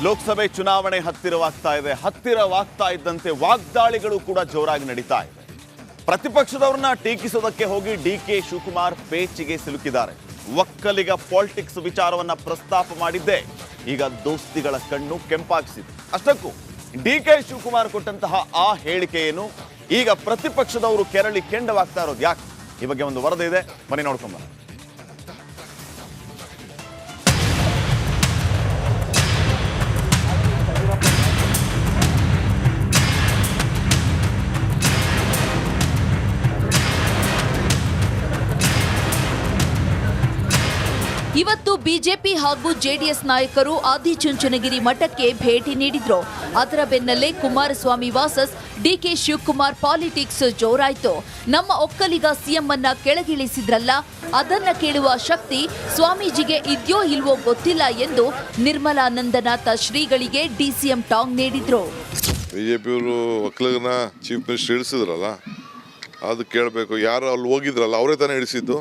ಲೋಕಸಭೆ ಚುನಾವಣೆ ಹತ್ತಿರವಾಗ್ತಾ ಇದ್ದಂತೆ ವಾಗ್ದಾಳಿಗಳು ಕೂಡ ಜೋರಾಗಿ ನಡೀತಾ ಇದೆ. ಪ್ರತಿಪಕ್ಷದವರನ್ನ ಟೀಕಿಸೋದಕ್ಕೆ ಹೋಗಿ ಡಿಕೆ ಶಿವಕುಮಾರ್ ಪೇಚಿಗೆ ಸಿಲುಕಿದ್ದಾರೆ. ಒಕ್ಕಲಿಗ ಪಾಲಿಟಿಕ್ಸ್ ವಿಚಾರವನ್ನ ಪ್ರಸ್ತಾಪ ಮಾಡಿದ್ದೆ ಈಗ ದೋಸ್ತಿಗಳ ಕಣ್ಣು ಕೆಂಪಾಗಿಸಿದೆ. ಅಷ್ಟಕ್ಕೂ ಡಿಕೆ ಶಿವಕುಮಾರ್ ಕೊಟ್ಟಂತಹ ಆ ಹೇಳಿಕೆಯನ್ನು ಈಗ ಪ್ರತಿಪಕ್ಷದವರು ಕೆರಳಿ ಕೆಂಡವಾಗ್ತಾ ಇರೋದು ಯಾಕೆ? ಈ ಬಗ್ಗೆ ಒಂದು ವರದಿ ಇದೆ, ಬನ್ನಿ ನೋಡ್ಕೊಂಬ. ಇವತ್ತು ಬಿಜೆಪಿ ಹಾಗೂ ಜೆಡಿಎಸ್ ನಾಯಕರು ಆದಿಚುಂಚನಗಿರಿ ಮಠಕ್ಕೆ ಭೇಟಿ ನೀಡಿದ್ರು. ಅದರ ಬೆನ್ನಲ್ಲೇ ಕುಮಾರಸ್ವಾಮಿ ವರ್ಸಸ್ ಡಿಕೆ ಶಿವಕುಮಾರ್ ಪಾಲಿಟಿಕ್ಸ್ ಜೋರಾಯ್ತು. ನಮ್ಮ ಒಕ್ಕಲಿಗ ಸಿಎಂ ಅನ್ನ ಕೆಳಗಿಳಿಸಿದ್ರಲ್ಲ, ಅದನ್ನ ಕೇಳುವ ಶಕ್ತಿ ಸ್ವಾಮೀಜಿಗೆ ಇದೆಯೋ ಇಲ್ವೋ ಗೊತ್ತಿಲ್ಲ ಎಂದು ನಿರ್ಮಲಾನಂದನಾಥ ಶ್ರೀಗಳಿಗೆ ಡಿಸಿಎಂ ಟಾಂಗ್ ನೀಡಿದ್ರು. ಬಿಜೆಪಿಯವರು ಒಕ್ಕಲಿಗನ ಚೀಫ್ ಮಿನಿಸ್ಟರ್ ಇಳಿಸಿದ್ರಲ್ಲ, ಅದು ಕೇಳಬೇಕು. ಯಾರು ಅಲ್ಲಿ ಹೋಗಿದ್ರಲ್ಲ ಅವರೇ ತಾನೇ ಇಳಿಸಿದ್ದು.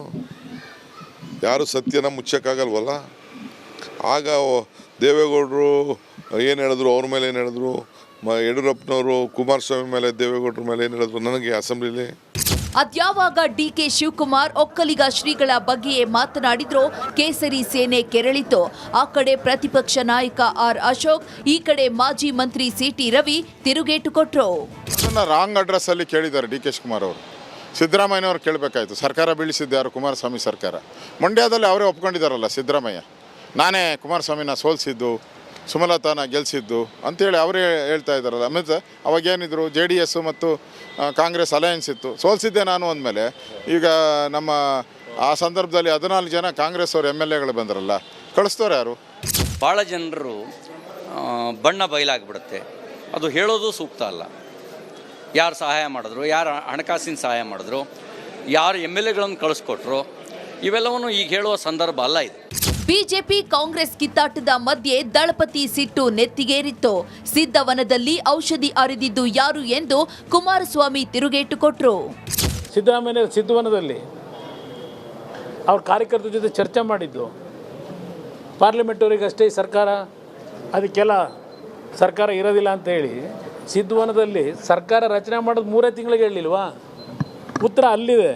ಯಾರು ಸತ್ಯನ ಮುಚ್ಚಕ್ಕಾಗಲ್ವಲ್ಲ. ಆಗ ದೇವೇಗೌಡರು ಏನು ಹೇಳಿದ್ರು, ಅವ್ರ ಮೇಲೆ ಏನು ಹೇಳಿದ್ರು, ಯಡಿಯೂರಪ್ಪನವರು ಕುಮಾರಸ್ವಾಮಿ ಮೇಲೆ ದೇವೇಗೌಡರ ಮೇಲೆ ಏನು ಹೇಳಿದ್ರು ನನಗೆ ಅಸೆಂಬ್ಲಿಲಿ. ಅದ್ಯಾವಾಗ ಡಿಕೆ ಶಿವಕುಮಾರ್ ಒಕ್ಕಲಿಗ ಶ್ರೀಗಳ ಬಗ್ಗೆಯೇ ಮಾತನಾಡಿದ್ರು, ಕೇಸರಿ ಸೇನೆ ಕೆರಳಿತು. ಆ ಕಡೆ ಪ್ರತಿಪಕ್ಷ ನಾಯಕ ಆರ್ ಅಶೋಕ್, ಈ ಕಡೆ ಮಾಜಿ ಮಂತ್ರಿ ಸಿಟಿ ರವಿ ತಿರುಗೇಟು ಕೊಟ್ರು. ರಾಂಗ್ ಅಡ್ರೆಸ್ ಅಲ್ಲಿ ಕೇಳಿದ್ದಾರೆ ಡಿಕೆ ಶಿವಕುಮಾರ್ ಅವರು. ಸಿದ್ದರಾಮಯ್ಯನವ್ರು ಕೇಳಬೇಕಾಯ್ತು. ಸರ್ಕಾರ ಬೀಳಿಸಿದ್ದು ಯಾರು? ಕುಮಾರಸ್ವಾಮಿ ಸರ್ಕಾರ. ಮಂಡ್ಯದಲ್ಲಿ ಅವರೇ ಒಪ್ಕೊಂಡಿದ್ದಾರಲ್ಲ, ಸಿದ್ದರಾಮಯ್ಯ ನಾನೇ ಕುಮಾರಸ್ವಾಮಿನ ಸೋಲಿಸಿದ್ದು, ಸುಮಲತಾನ ಗೆಲ್ಲಿಸಿದ್ದು ಅಂತೇಳಿ ಅವರೇ ಹೇಳ್ತಾ ಇದ್ದಾರಲ್ಲ. ಮತ್ತು ಅವಾಗೇನಿದ್ರು JDS ಮತ್ತು ಕಾಂಗ್ರೆಸ್ ಅಲಯನ್ಸ್ ಇತ್ತು, ಸೋಲಿಸಿದ್ದೆ ನಾನು ಅಂದಮೇಲೆ ಈಗ ನಮ್ಮ ಆ ಸಂದರ್ಭದಲ್ಲಿ 14 ಜನ ಕಾಂಗ್ರೆಸ್ ಅವರು MLAಗಳು ಬಂದರಲ್ಲ, ಕಳಿಸ್ತವ್ರು ಯಾರು? ಭಾಳ ಜನರು ಬಣ್ಣ ಬಯಲಾಗ್ಬಿಡುತ್ತೆ. ಅದು ಹೇಳೋದು ಸೂಕ್ತ ಅಲ್ಲ. ಯಾರು ಸಹಾಯ ಮಾಡಿದ್ರು, ಯಾರು ಹಣಕಾಸಿನ ಸಹಾಯ ಮಾಡಿದ್ರು, ಯಾರು MLAಗಳನ್ನು ಕಳಿಸ್ಕೊಟ್ರು, ಇವೆಲ್ಲವನ್ನು ಈಗ ಹೇಳುವ ಸಂದರ್ಭ ಅಲ್ಲ ಇದು. ಬಿಜೆಪಿ ಕಾಂಗ್ರೆಸ್ ಕಿತ್ತಾಟದ ಮಧ್ಯೆ ದಳಪತಿ ಸಿಟ್ಟು ನೆತ್ತಿಗೇರಿತ್ತು. ಸಿದ್ದವನದಲ್ಲಿ ಔಷಧಿ ಅರಿದಿದ್ದು ಯಾರು ಎಂದು ಕುಮಾರಸ್ವಾಮಿ ತಿರುಗೇಟು ಕೊಟ್ರು. ಸಿದ್ದರಾಮಯ್ಯ ಸಿದ್ದವನದಲ್ಲಿ ಅವ್ರ ಕಾರ್ಯಕರ್ತರ ಜೊತೆ ಚರ್ಚೆ ಮಾಡಿದ್ದು. ಪಾರ್ಲಿಮೆಂಟವರಿಗಷ್ಟೇ ಸರ್ಕಾರ, ಅದಕ್ಕೆಲ್ಲ ಸರ್ಕಾರ ಇರೋದಿಲ್ಲ ಅಂತ ಹೇಳಿ ಸಿದ್ದವನದಲ್ಲಿ ಸರ್ಕಾರ ರಚನೆ ಮಾಡೋದು 3 ತಿಂಗಳಿಗೆ ಹೇಳಲಿಲ್ವಾ? ಉತ್ತರ ಅಲ್ಲಿದೆ.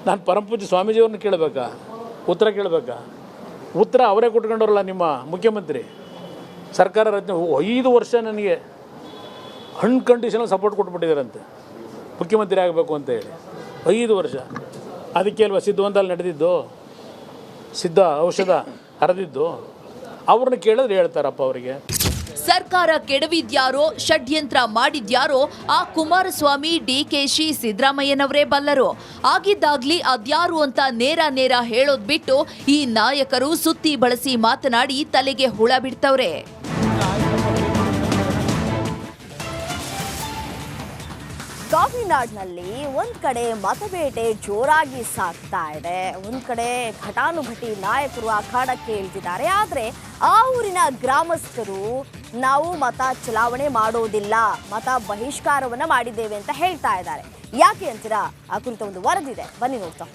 ನಾನು ಪರಮಪೂಜ್ಯ ಸ್ವಾಮೀಜಿಯವ್ರನ್ನ ಕೇಳಬೇಕಾ? ಉತ್ತರ ಕೇಳಬೇಕಾ? ಉತ್ತರ ಅವರೇ ಕೊಟ್ಕೊಂಡವ್ರಲ್ಲ, ನಿಮ್ಮ ಮುಖ್ಯಮಂತ್ರಿ. ಸರ್ಕಾರ ರಚನೆ 5 ವರ್ಷ ನನಗೆ ಅನ್ಕಂಡೀಷನಲ್ ಸಪೋರ್ಟ್ ಕೊಟ್ಬಿಟ್ಟಿದ್ದಾರಂತೆ, ಮುಖ್ಯಮಂತ್ರಿ ಆಗಬೇಕು ಅಂತ ಹೇಳಿ 5 ವರ್ಷ. ಅದಕ್ಕೆ ಅಲ್ವಾ ಸಿದ್ದವನದಲ್ಲಿ ನಡೆದಿದ್ದು, ಸಿದ್ಧ ಔಷಧ ಹರಿದಿದ್ದು. ಅವ್ರನ್ನ ಕೇಳಿದ್ರೆ ಹೇಳ್ತಾರಪ್ಪ ಅವರಿಗೆ. ಸರ್ಕಾರ ಕೆಡವಿದ್ಯಾರೋ, ಷಡ್ಯಂತ್ರ ಮಾಡಿದ್ಯಾರೋ ಆ ಕುಮಾರಸ್ವಾಮಿ, DKಶಿ, ಸಿದ್ದರಾಮಯ್ಯನವರೇ ಬಲ್ಲರು. ಆಗಿದ್ದಾಗ್ಲಿ ಅದ್ಯಾರು ಅಂತ ನೇರ ಹೇಳೋದ್ ಬಿಟ್ಟು ಈ ನಾಯಕರು ಸುತ್ತಿ ಬಳಸಿ ಮಾತನಾಡಿ ತಲೆಗೆ ಹುಳ ಬಿಡ್ತವ್ರೆ. ಕಾಫಿನಾಡ್ನಲ್ಲಿ ಒಂದ್ ಕಡೆ ಮತಬೇಟೆ ಜೋರಾಗಿ ಸಾಗ್ತಾ ಇದೆ, ಒಂದ್ ಕಡೆ ಘಟಾನುಘಟಿ ನಾಯಕರು ಅಖಾಡಕ್ಕೆ ಇಳಿದಿದ್ದಾರೆ. ಆದ್ರೆ ಆ ಊರಿನ ಗ್ರಾಮಸ್ಥರು ನಾವು ಮತ ಚಲಾವಣೆ ಮಾಡೋದಿಲ್ಲ, ಮತ ಬಹಿಷ್ಕಾರವನ್ನ ಮಾಡಿದ್ದೇವೆ ಅಂತ ಹೇಳ್ತಾ ಇದ್ದಾರೆ. ಯಾಕೆ ಅಂತೀರಾ? ಆ ಕುರಿತ ಒಂದು ವರದಿದೆ, ಬನ್ನಿ ನೋಡ್ತಾ.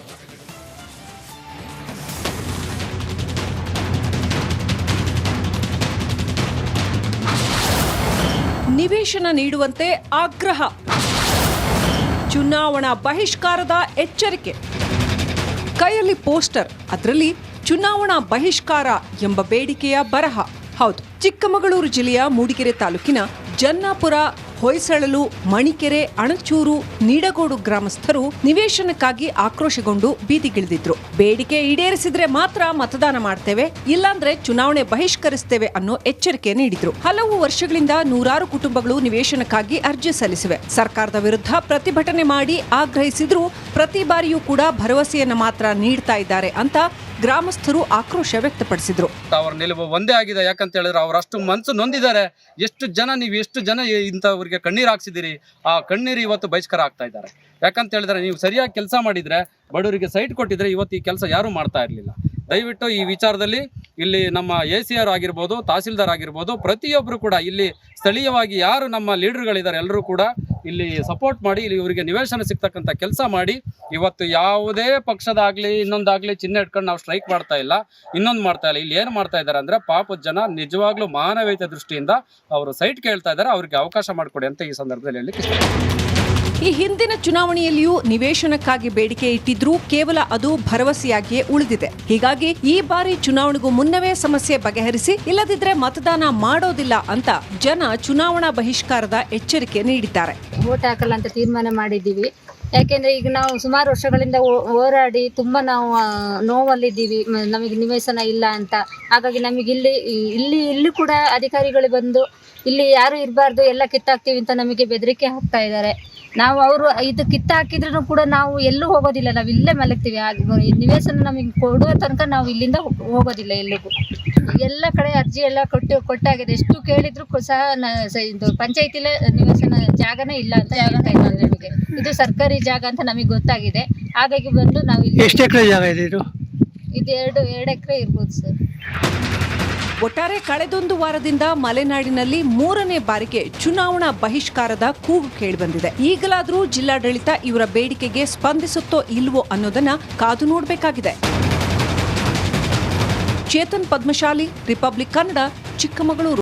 ನಿವೇಶನ ನೀಡುವಂತೆ ಆಗ್ರಹ, ಚುನಾವಣಾ ಬಹಿಷ್ಕಾರದ ಎಚ್ಚರಿಕೆ. ಕೈಯಲ್ಲಿ ಪೋಸ್ಟರ್, ಅದರಲ್ಲಿ ಚುನಾವಣಾ ಬಹಿಷ್ಕಾರ ಎಂಬ ಬೇಡಿಕೆಯ ಬರಹ. ಹೌದು, ಚಿಕ್ಕಮಗಳೂರು ಜಿಲ್ಲೆಯ ಮೂಡಿಗೆರೆ ತಾಲೂಕಿನ ಜನ್ನಾಪುರ, ಹೊಯ್ಸಳಲು, ಮಣಿಕೆರೆ, ಅಣಚೂರು, ನೀಡಗೋಡು ಗ್ರಾಮಸ್ಥರು ನಿವೇಶನಕ್ಕಾಗಿ ಆಕ್ರೋಶಗೊಂಡು ಬೀದಿಗಿಳಿದಿದ್ರು. ಬೇಡಿಕೆ ಈಡೇರಿಸಿದ್ರೆ ಮಾತ್ರ ಮತದಾನ ಮಾಡ್ತೇವೆ, ಇಲ್ಲಾಂದ್ರೆ ಚುನಾವಣೆ ಬಹಿಷ್ಕರಿಸ್ತೇವೆ ಅನ್ನೋ ಎಚ್ಚರಿಕೆ ನೀಡಿದ್ರು. ಹಲವು ವರ್ಷಗಳಿಂದ ನೂರಾರು ಕುಟುಂಬಗಳು ನಿವೇಶನಕ್ಕಾಗಿ ಅರ್ಜಿ ಸಲ್ಲಿಸಿವೆ. ಸರ್ಕಾರದ ವಿರುದ್ಧ ಪ್ರತಿಭಟನೆ ಮಾಡಿ ಆಗ್ರಹಿಸಿದ್ರು ಪ್ರತಿ ಬಾರಿಯೂ ಕೂಡ ಭರವಸೆಯನ್ನ ಮಾತ್ರ ನೀಡ್ತಾ ಇದ್ದಾರೆ ಅಂತ ಗ್ರಾಮಸ್ಥರು ಆಕ್ರೋಶ ವ್ಯಕ್ತಪಡಿಸಿದ್ರು. ಅವರ ನಿಲುವು ಒಂದೇ ಆಗಿದೆ. ಯಾಕಂತ ಹೇಳಿದ್ರೆ ಅವರಷ್ಟು ಮನಸ್ಸು ನೊಂದಿದ್ದಾರೆ. ಎಷ್ಟು ಜನ ಇಂಥವ್ರಿಗೆ ಕಣ್ಣೀರು ಹಾಕ್ಸಿದಿರಿ, ಆ ಕಣ್ಣೀರು ಇವತ್ತು ಬಹಿಷ್ಕಾರ ಆಗ್ತಾ ಇದ್ದಾರೆ. ಯಾಕಂತ ಹೇಳಿದ್ರೆ ನೀವು ಸರಿಯಾಗಿ ಕೆಲಸ ಮಾಡಿದ್ರೆ, ಬಡವರಿಗೆ ಸೈಟ್ ಕೊಟ್ಟಿದ್ರೆ ಇವತ್ತು ಈ ಕೆಲಸ ಯಾರು ಮಾಡ್ತಾ ಇರಲಿಲ್ಲ. ದಯವಿಟ್ಟು ಈ ವಿಚಾರದಲ್ಲಿ ಇಲ್ಲಿ ನಮ್ಮ ACR ಆಗಿರ್ಬೋದು, ತಹಸೀಲ್ದಾರ್ ಆಗಿರ್ಬೋದು, ಪ್ರತಿಯೊಬ್ಬರು ಕೂಡ ಇಲ್ಲಿ ಸ್ಥಳೀಯವಾಗಿ ಯಾರು ನಮ್ಮ ಲೀಡರ್ಗಳಿದ್ದಾರೆ ಎಲ್ಲರೂ ಕೂಡ ಇಲ್ಲಿ ಸಪೋರ್ಟ್ ಮಾಡಿ ಇಲ್ಲಿ ಇವರಿಗೆ ನಿವೇಶನ ಸಿಗ್ತಕ್ಕಂಥ ಕೆಲಸ ಮಾಡಿ. ಇವತ್ತು ಯಾವುದೇ ಪಕ್ಷದಾಗಲಿ ಇನ್ನೊಂದಾಗಲಿ ಚಿಹ್ನೆ ಇಟ್ಕೊಂಡು ನಾವು ಸ್ಟ್ರೈಕ್ ಮಾಡ್ತಾ ಇಲ್ಲ, ಇನ್ನೊಂದು ಮಾಡ್ತಾ ಇಲ್ಲ. ಇಲ್ಲಿ ಏನು ಮಾಡ್ತಾ ಇದ್ದಾರೆ ಅಂದರೆ ಪಾಪದ ಜನ ನಿಜವಾಗ್ಲೂ ಮಾನವೀಯತೆ ದೃಷ್ಟಿಯಿಂದ ಅವರು ಸೈಟ್ ಕೇಳ್ತಾ ಇದ್ದಾರೆ, ಅವ್ರಿಗೆ ಅವಕಾಶ ಮಾಡಿಕೊಡಿ ಅಂತ ಈ ಸಂದರ್ಭದಲ್ಲಿ ಹೇಳಲಿಕ್ಕೆ ಇಷ್ಟಪಡ್ತೀನಿ. ಈ ಹಿಂದಿನ ಚುನಾವಣೆಯಲ್ಲಿಯೂ ನಿವೇಶನಕ್ಕಾಗಿ ಬೇಡಿಕೆ ಇಟ್ಟಿದ್ರೂ ಕೇವಲ ಅದು ಭರವಸೆಯಾಗಿಯೇ ಉಳಿದಿದೆ. ಹೀಗಾಗಿ ಈ ಬಾರಿ ಚುನಾವಣೆಗೂ ಮುನ್ನವೇ ಸಮಸ್ಯೆ ಬಗೆಹರಿಸಿ, ಇಲ್ಲದಿದ್ರೆ ಮತದಾನ ಮಾಡೋದಿಲ್ಲ ಅಂತ ಜನ ಚುನಾವಣಾ ಬಹಿಷ್ಕಾರದ ಎಚ್ಚರಿಕೆ ನೀಡಿದ್ದಾರೆ. ವೋಟ್ ಹಾಕಲ್ಲ ಅಂತ ತೀರ್ಮಾನ ಮಾಡಿದ್ದೀವಿ. ಯಾಕೆಂದ್ರೆ ಈಗ ನಾವು ಸುಮಾರು ವರ್ಷಗಳಿಂದ ಹೋರಾಡಿ ತುಂಬಾ ನಾವು ನೋವಲ್ಲಿದ್ದೀವಿ, ನಮಗೆ ನಿವೇಶನ ಇಲ್ಲ ಅಂತ. ಹಾಗಾಗಿ ನಮಗೆ ಇಲ್ಲಿ ಕೂಡ ಅಧಿಕಾರಿಗಳು ಬಂದು ಇಲ್ಲಿ ಯಾರು ಇರಬಾರ್ದು, ಎಲ್ಲ ಕಿತ್ತಾಕ್ತೀವಿ ಅಂತ ನಮಗೆ ಬೆದರಿಕೆ ಹಾಕ್ತಾ ಇದ್ದಾರೆ. ನಾವು ಅವರು ಇದು ಕಿತ್ತಾಕಿದ್ರೂ ಕೂಡ ನಾವು ಎಲ್ಲೂ ಹೋಗೋದಿಲ್ಲ, ನಾವು ಇಲ್ಲೇ ಮಲಗ್ತೀವಿ. ನಿವೇಶನ ನಮಗೆ ಕೊಡುವ ತನಕ ನಾವು ಇಲ್ಲಿಂದ ಹೋಗೋದಿಲ್ಲ ಎಲ್ಲಿಗೂ. ಎಲ್ಲ ಕಡೆ ಅರ್ಜಿ ಎಲ್ಲ ಕೊಟ್ಟಾಗಿದೆ. ಎಷ್ಟು ಕೇಳಿದ್ರು ಸಹ ಇದು ಪಂಚಾಯತಿಲೇ ನಿವೇಶನ ಜಾಗನೇ ಇಲ್ಲ ಅಂತ ಹೇಳ್ತಾ ಇದ್ದಾರೆ ನಮಗೆ. ಇದು ಸರ್ಕಾರಿ ಜಾಗ ಅಂತ ನಮಗೆ ಗೊತ್ತಾಗಿದೆ. ಹಾಗಾಗಿ ಬಂದು ನಾವು ಇಲ್ಲಿ. ಎಷ್ಟು ಎಕರೆ ಜಾಗ ಇದೆ ಇದು? ಇದು 2 ಎಕರೆ ಇರ್ಬೋದು ಸರ್. ಒಟ್ಟಾರೆ ಕಳೆದೊಂದು ವಾರದಿಂದ ಮಲೆನಾಡಿನಲ್ಲಿ 3ನೇ ಬಾರಿಗೆ ಚುನಾವಣಾ ಬಹಿಷ್ಕಾರದ ಕೂಗು ಕೇಳಿಬಂದಿದೆ. ಈಗಲಾದರೂ ಜಿಲ್ಲಾಡಳಿತ ಇವರ ಬೇಡಿಕೆಗೆ ಸ್ಪಂದಿಸುತ್ತೋ ಇಲ್ವೋ ಅನ್ನೋದನ್ನ ಕಾದು ನೋಡಬೇಕಾಗಿದೆ. ಚೇತನ್ ಪದ್ಮಶಾಲಿ, ರಿಪಬ್ಲಿಕ್ ಕನ್ನಡ, ಚಿಕ್ಕಮಗಳೂರು.